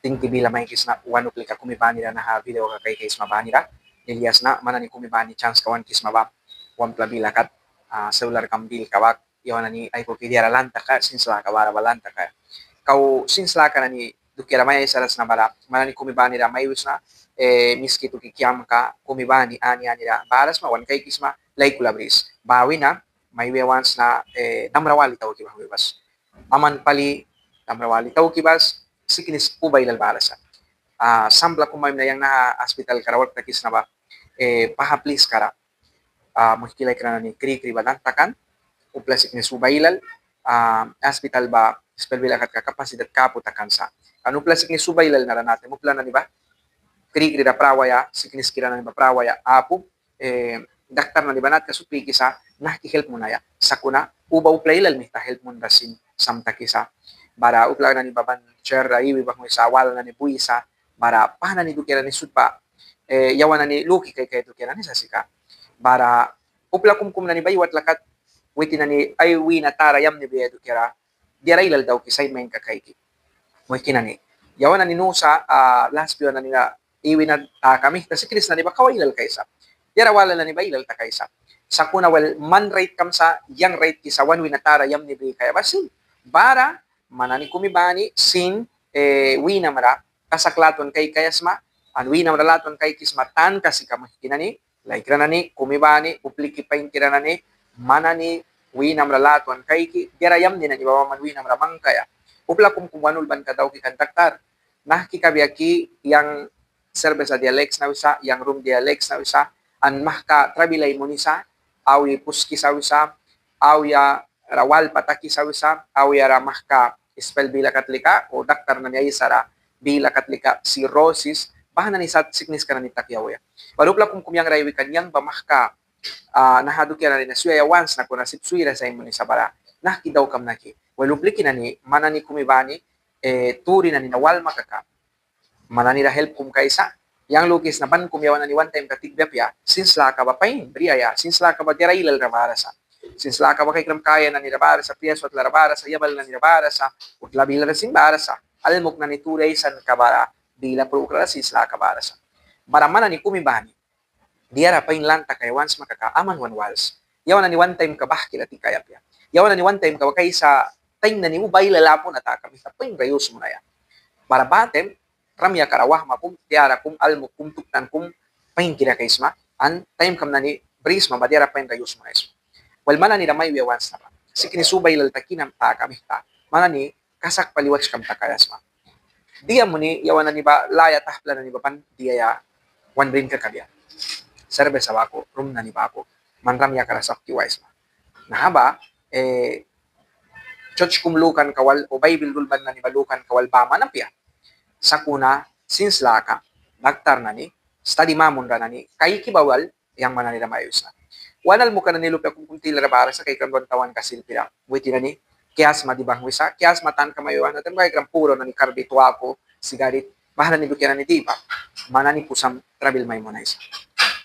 tingti bila may kis na wano klika kumibani na ha video ka kay kis mabani ra Elias na mana ni kumibani chance kawan kis mabab wan plabila kat celular kambil kawak yawana ni ay ko kidiara lanta ka sinsla ka bara balanta ka kau sinsla ka ni dukira may saras na bara mana ni kumibani ra may wis na miski tu kikiam ka kumibani ani ra baras ma wan kay kis ma lay kulabris bawi na may wewans na damrawali taw ki bahwebas aman pali damrawali taw ki bas sikinis ubay lal barasa sambla kumay na yang na hospital karawat takis na ba pahaplis kara makikilay ka na ni kri-kri balantakan upla sikinis ubay lal hospital ba spell bila kat kapasidad kaputakan sa anu upla sikinis ubay lal na natin upla na ni ba kri-kri da prawaya sikinis kira na ni ba prawaya apu daktar na ni ba nat kasupli kisa nahki-help mo na ya sakuna uba upla ilal mi ta help mo rasin samta kisa bara upla na ni baban chair iwi bak mo isa wala na ni buisa bara pahana ni dukira ni sutpa yawan na ni luki kay dukira ni sasika bara upla kum na ni baywat lakat witi na ni ay wi na tara yam ni biya dukira diara ilal daw kisay main kakayki mo kinani yawan na ni nusa last bio na ni na iwi na kami kasi kris na ni ba kawailal kaysa diara wala na ni ba ilal ta kaysa sakuna well man rate kam sa yang rate kisa one wi na tara yam ni biya kaya basin bara manani kumibani sin winamra kasaklaton kay kayasma an winamra laton kay kismatan kasi kamah kinani like ranani kumibani upliki pain kiranani manani winamra laton kay ki dirayam ni na ibawa man winamra mangkaya upla kumwanul ban kadaw ki kantaktar nah kikabiyaki yang service dialects na wisa yang room dialects na wisa an mahka trabilay monisa awi puski sa wisa awya rawal pataki sa wisa awya ramah ka spell bila katlika o daktar na niya isara bila katlika cirrhosis bahan na ni sat sickness ka na ni takyaw ya barupla kung kumyang raywi kanyang bamah ka nahaduk yan na rin na suya once na kuna sipsuira sa imo ni sabara nahkidaw kam naki walupli na ni mana ni kumibani turi na ni nawal makaka mana ni help kum kaisa yang lukis na ban kumyawan na ni one time katigbap ya since la ka ba pain briya since la ka ba dirailal ramarasa since la ka ba kay kram kaya na ni rabarasa piyaso at larabara sa yabal na ni rabarasa utla bila sin barasa almok na ni turay san kabara bila prokra since la ka barasa baramana ni kumibani diara pain lanta kay once makakaaman one walls yawan na ni one time ka bah kilati kayap ya yawan na ni one time ka kay sa time na ni ubay lalapon ataka mi sa pain rayos mo na ya para batem ramya karawah makum tiara kum almo kum tuktan kum pain kira kaisma an time kam nani bris ma badiara pain rayos mo es wal mana ni ramay wewans na ba sikini subay lal takinam ta kami ta mana ni kasak paliwats kam takayas ma dia mo ni yawan na ni ba laya tahpla na ni ba pan dia ya one rin ka kabya serbe sa bako room na ni bako man ramya karasak kiwais ma nahaba church kumlukan kawal o bible rulban na ni balukan kawal ba manapya sakuna since laka daktar nani study mamon ra nani kay kibawal yang manani ramayos na wanal mo kanani lupa kung kuntil rabara sa kay kambon tawan kasil pira witi nani kias madibang wisa kias matan kamayon natin kay puro nani karbituwa ko sigarit bahala ni dukyan ni diba manani pusam travel may mo na isa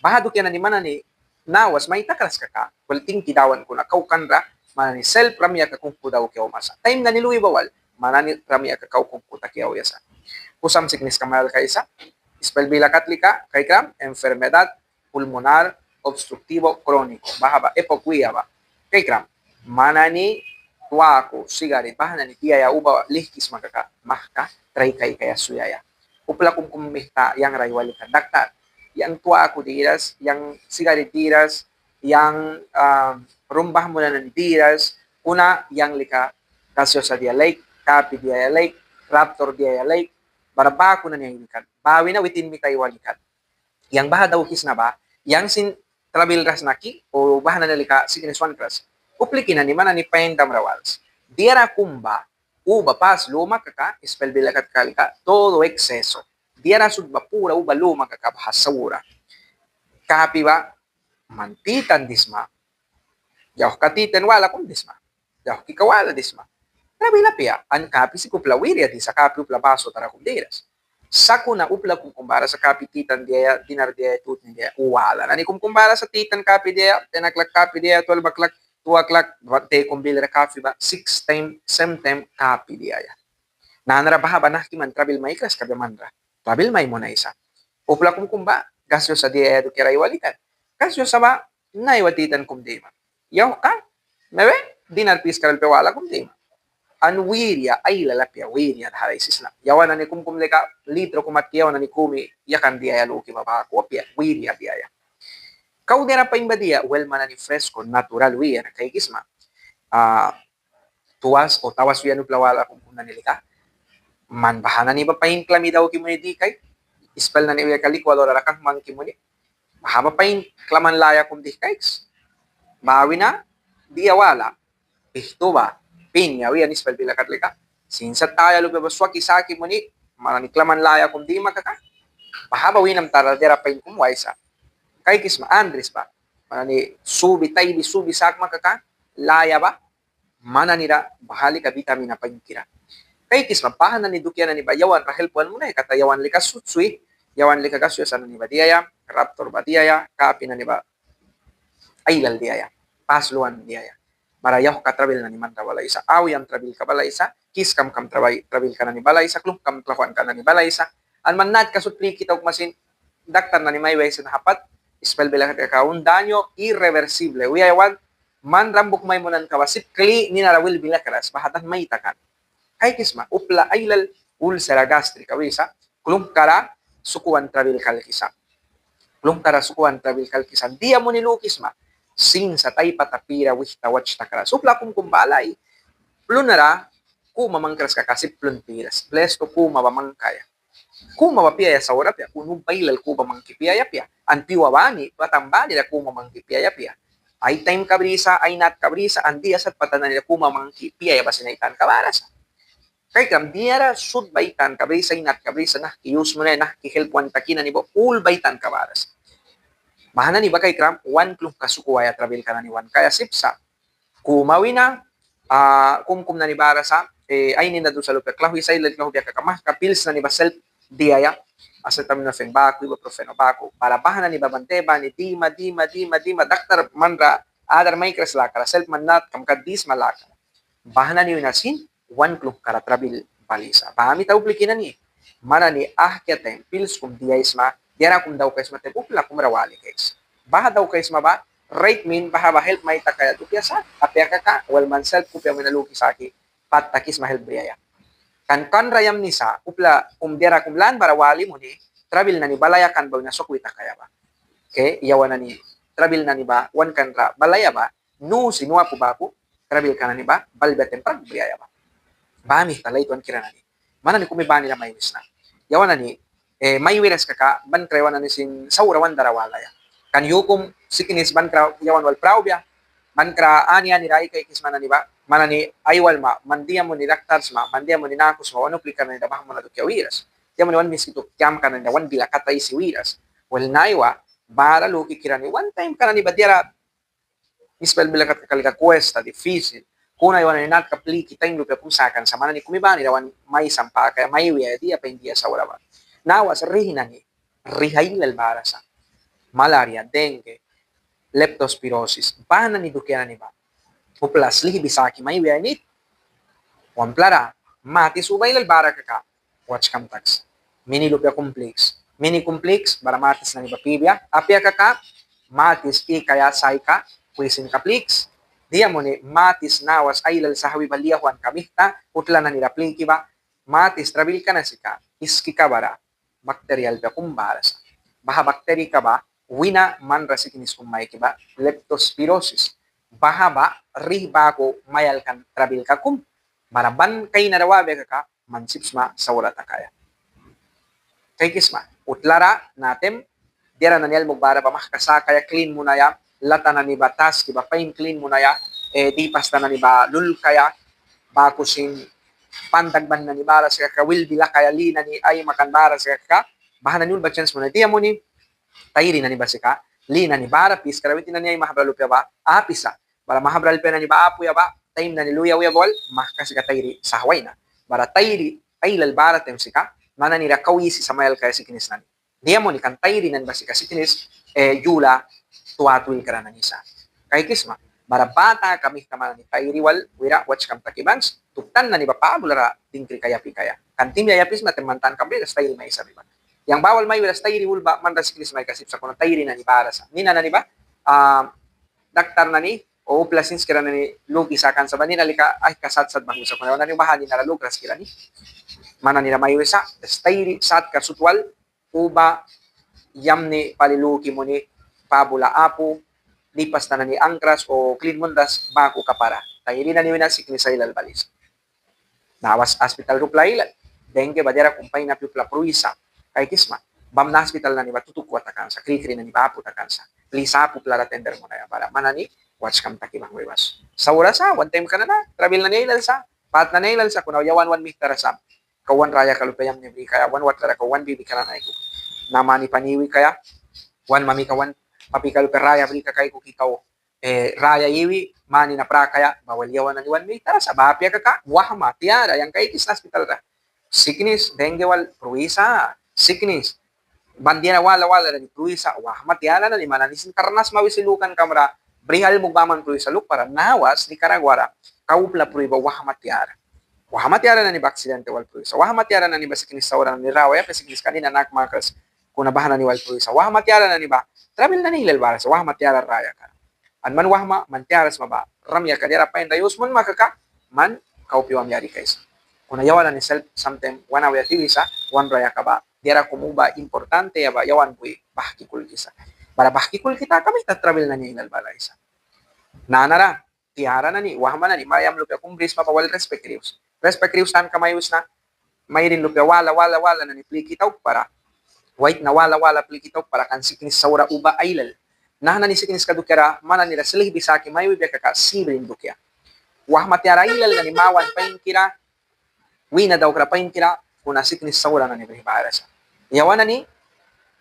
baha dukyan ni manani nawas may takras ka walting kidawan ko na kaukan ra manani self ramya ka kung daw kyaw masa time na niluwi bawal manani ramya ka kung takyaw yasa pusam sickness kamal kaisa spell bila katlika kay kram enfermedad pulmonar obstructivo crónico bahaba epokuya ba kay kram manani tuako sigarit bahana ni tiya uba lihkis makaka mahka try kay kaya suyaya upla kum kumihta yang raywali ka daktar yang tuako diras yang sigarit diras yang rumbah mo na diras una yang lika kasyo sa dialect kapi dialect raptor dialect barabako na niya ikan. Bawi na within mi tayo walikan. Yang baha daw kis na ba, yang sin travel ras naki, o baha na nalika sikiniswan kras, uplikin na ni mana ni pain damrawals. Diara kumba, uba pas luma kaka, spell bilakat kalika, todo exceso. Diara sudba pura uba luma kaka bahasawura. Kapi ba, mantitan disma. Yaw katitan wala kung disma. Yaw kikawala disma. Lapia, an kapi si kupla wiria di sa kapi upla baso tara kumderas. Sakuna upla kumbara sa kapi titan dia dinar dia tut dia wala. Nani kumbara sa titan kapi dia 10 o'clock kapi dia 12 o'clock 2 o'clock te kumbilera kapi ba 6 time same time kapi dia ya. Nanara bahaba nah kiman trabil may klas kabe manra. Trabil may mo na isa. Upla kumba gasyo sa dia edu kira iwalikan. Gasyo sama na iwatitan kumdima. Yaw ka, mebe, dinar pis karal pewala kumdima. An wiria ay lalapya wiria haray sisla. Yawan na ni leka litro kumat yawan na ni kumi yakan dia ya luki baba ko pia wiria dia ya. Kau dera pa imba dia well mana ni fresco natural wiria kay kisma. Tuwas o tawas wiya no plawala kung nilika. Man bahana ni ba pain klami daw kimuni di kay ispel na ni wiya kalikwal ora rakang mang kimuni. Bahaba pain klaman laya kum di kay. Bawi na dia wala. Pihto ba? Pinya wiya ni ispel bila katlika. Sinsa taya lupa baswaki saki mo ni mananiklaman laya kung di makaka. Bahaba winam taradera pa yung kumwaisa. Kay kisma Andres pa. Manani subi tay di subi sak makaka. Laya ba? Mana nira bahali ka vitamina pa yung kira. Kay kisma pahan na ni dukya na ni ba yawan rahelpuan mo na eh. Kata yawan lika sutsui. Yawan lika gasyo sa ni ba diaya. Raptor ba diaya. Kapi na ni ba ailal diaya. Pasluan diaya. Marayaw ka travel na ni man balay sa awyang travel ka balay sa kiskam kam travel ka na ni balay sa klung kam tlakuan ka na ni balay sa an manat kasutli kita og masin daktar na ni may way sa hapat spell bela ka un daño irreversible we want man rambok may munan ka wasit kli ni narawil bila karas bahatan may takan kay kisma upla ailal ulcera gastrica wisa klung kara sukuan travel kalkisa klung kara sukuan travel kalkisa dia mo ni lukis ma sin sa tay patapira wihta watch takara. Supla kung kumbalay, plunara, kuma mangkras kakasip plun piras. Plesto kuma mamangkaya. Kuma mapiyaya sa orap ya, unong bailal kuma mangkipiyaya pia. Ang piwawani, patambali na kuma mangkipiyaya pia. Ay time kabrisa, ay nat kabrisa, ang dias at patanan nila kuma mangkipiyaya ba sinaitan kabaras. Kaya kam, diara sud baitan kabrisa, ay nat kabrisa na, kiyus mo na, kihelpuan takina ni bo, ul baitan kabaras. Mahana ni ba kay kram, one klung kasukuwaya travel ka na ni one. Kaya sipsa, kumawi na, kumkum na ni bara sa, ay nina doon sa lupa, klahuy sa ilan, klahuy kakamah, kapils na ni ba self diaya, acetaminophen bako, ibuprofen bako, para bahan na ni ba banteba, ni dima, daktar manra, adar may kras lakara, self manat, kamkadis malaka. Bahan na ni winasin, one klung kara travel balisa. Bahami tau plikinan ni, mana ni ahkyatem, pils kum diya isma, diara kum daw kayo smate upla kum rawali kayo. Baha daw kayo ba? Right mean baha ba help may takaya tu piasa. Apya ka well man self kupya minaluki saki pat takis ma help briya. Kan rayam ni sa upla diara kum lan barawali mo ni travel na ni balaya kan ba na sokwi takaya ba. Okay, yawan na ni travel na ni ba wan kan ra balaya ba no sinua po ba ko travel ka na ni ba balbetem pag briya ba. Bami talay tuan kira na ni. Mana ni kumiba nila may wis na. Yawan na ni may wiras kaka ban krewan na sin saurawan darawala ya kan yukum sikinis ban kra yawan wal praubya ban kra ania ni rai kay kismana ni ba mana ni aywal ma mandiya mo ni doctors ma mandiya mo ni nakus ma ano klika na dabah mo na to wiras diya mo ni wan misito kyam ka na wan bila katay si wiras well naiwa bara luki kira ni one time ka na ni badiara ispel bila kat kalika cuesta difícil kuna yawan ni nat kapli kita yung lupa pusakan sa mana ni kumiba ni dawan may sampa kaya may wiya diya pa indiya sa wala ba nawas rihinani, rihailal barasa, malaria, dengue, leptospirosis, bahan ni dukyan ni ba? Uplas lihi bisaki may wianit, wamplara, mati subailal bara ka, watch kamtax, mini lupya complex, bara matis na ni ba pibya, apya ka, matis kaya say ka, puisin ka plix, diya mo ni matis nawas ailal sa hawi baliyahuan kamihta, utla na nila plinki ba, matis trabil ka na sika, iski ka bara, bakterial ka kumbaras. Baha bakteri ka ba, wina man rasikinis kumay ka ba, leptospirosis. Baha ba, riba ko mayal kan trabil ka kum. Maraban kay narawabe ka mansipsma sa wala takaya. Kay kisma, utlara natem, dira na niyal magbara pa makakasa, kaya clean mo na ya, lata na ni batas, kiba pain clean mo na ya, di pasta na ni ba lul kaya, bakusin pandagban na ni bara sa kakawil bila kaya li na ni ay makan bara sa kaka bahan na ni ba chance mo na diya mo ni tayri na ni ba sika li na ni bara pis karawiti na ni ay mahabral pa ba apisa para mahabral pa na ni ba apo ya ba time na ni luya uya bol makasi ka tayri sa haway na para tayri ay lal bara tem sika mana ni rakawi si Samael kaya sikinis na ni diya mo ni kan tayri na ni ba sika sikinis yula tuwatuil ka na isa kay kisma Bara bata kami kamana ni tairiwal wira watch kam takibans tuktan na ni bapa bulara tingkri kaya pikaya kan tim ya yapis matemantan kambe style may sabi ba yang bawal may wira style wulba man rasiklis may kasip sa kono tairi na ni barasa nina na ni ba daktar na ni o plasins kira na ni lugi sakan sa banin alika ay kasatsad bang sa kono na ni bahani na lugras kira ni mana ni may wisa style sat kasutwal uba yamni paliluki mo ni pabula apu lipas na ni angkras o clean mundas bago kapara. Tayo rin na niwin na si Knisailal Balis. Nawas hospital ruplailan. Dengue badera kumpay na pipla pruisa. Kay kisma. Bam na hospital na ni batutuk wa takansa. Klikri na ni bapu takansa. Please apu plara tender mo na ya. Para manani, watch kam takibang wiwas. Sa oras sa, one time ka na na. Travel na nailal sa. Pat na nailal sa. Kunaw yawan one miktara sa. Kawan raya kalupayam ni bri. Kaya one watlara ka one bibi ka na na iko. Namani paniwi kaya. One mami ka one papikal peraya bri kakay ko kikaw raya iwi mani na prakaya bawal yawan na ni wan mita sa bapya kaka wahma tiara yang kay kis hospital ra sickness dengue wal pruisa sickness bandiera wala wala ni pruisa wahma tiara na ni mananisin karnas mawisilukan kamera brihal mo baman pruisa luk para nawas ni karagwara kaupla pruiba wahma tiara na ni baksidente wal pruisa wahma tiara na ni ba sickness sa oran ni rawaya pa sickness kanina nakmakas kuna bahan na ni wal pruisa wahma tiara na ni ba travel na nilal baras wahma tiara raya ka an man wahma man tiaras maba ramya ka dira pain dayos mun makaka man kaupiwam yari kais kuna yawan ni self sometime wana wa tivisa wan raya ka ba dira kumuba importante ya ba yawan bui bahkikul kisa para bahkikul kita kami ta travel na nilal balais nanara tiara na ni wahma na ni mayam lupya kumbris mapawal respect rius tan kamayus na mayrin lupya wala na ni plikitaw para white na wala plikitaw para kan sickness sa ura uba ailal. Nahana ni sickness kadukera mana nila silih bisaki mayu biya kaka sibrin dukya. Wah matiara ilal na ni mawan pain kira wina daw kra pain kira kuna sickness sa ura na ni bahibara sa. Yawan na ni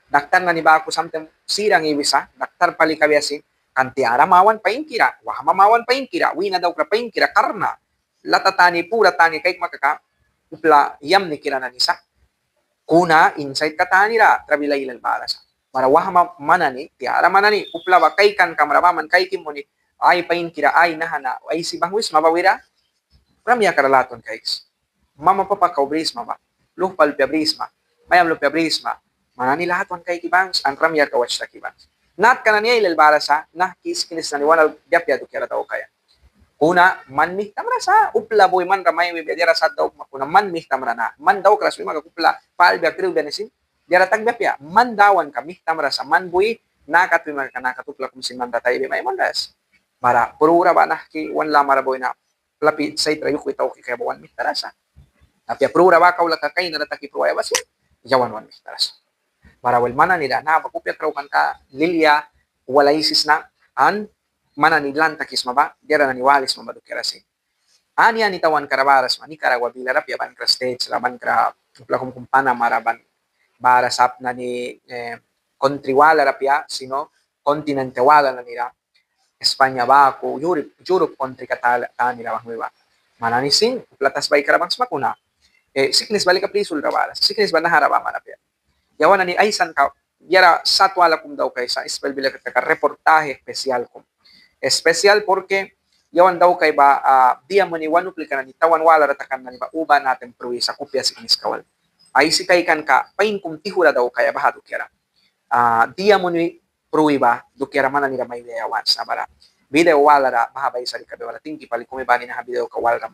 daktar na ni ba ako samtem sirang ibisa daktar pali kabiasi kan tiara mawan pain kira wah mamawan pain kira wina daw kra pain kira karna latatani pura tani kay makaka upla yam ni kira na nisa kuna insight katanira trabila ilal balas para wahma manani tiara manani upla bakay kan kamaraman kay kimoni ay pain kira ay nahana ay si bangwis mabawira ramya karalaton kays mama papa bris maba luhpal pya brisma mayam lo pya brisma manani lahat wan kay kibangs ang ramya ka watch ta kibangs nat kanani ilal balasa nah kiskinis na ni wanal yapya do kira taw kaya kuna man mi tamra sa upla boy man ramay mi bedera sa daw kuna man mi tamra na man daw kras mi magakupla pal ba kriu benesin dera tagbap ya man dawan kami tamra sa man boy nakat mi nakatupla kum sin man tatay be may mandas para purura ba na ki wan la mara boy na lapi say trayo ko itaw ki kay bawan mi tarasa apya purura ba kaula ka kay na taki pruaya basi yawan wan mi tarasa para wel mana nila na bakupya kraw kan ka lilia walaisis na an mana ni lantakis maba dera na ni walis maba dukerasi ani ani tawan karabaras mani karagwa bila rap yaban kra stage laban kra plakum kumpana maraban bara sap na ni country wala rap ya sino kontinente wala na nila Espanya ba ko Europe country katala nila bang ba mana ni sing platas bay karabang makuna sickness balik ka plisul rabaras sickness ba na haraba manap ya yawan na ni aisan ka yara satwala kum daw kay sa spell bila ka reportahe especial kum especial porque yawan daw kay ba dia mo ni wanu plika na ni tawan wala ratakan na ni ba uba natin pruwi sa kupya si kiniskawal ay si kay kan ka pain kum tihura daw kay bahado kera dia mo ni pruwi ba do kera man ni may yawan sa bara video wala ra mahabay sa likabe wala tingki pali kumibani na video ka wala ra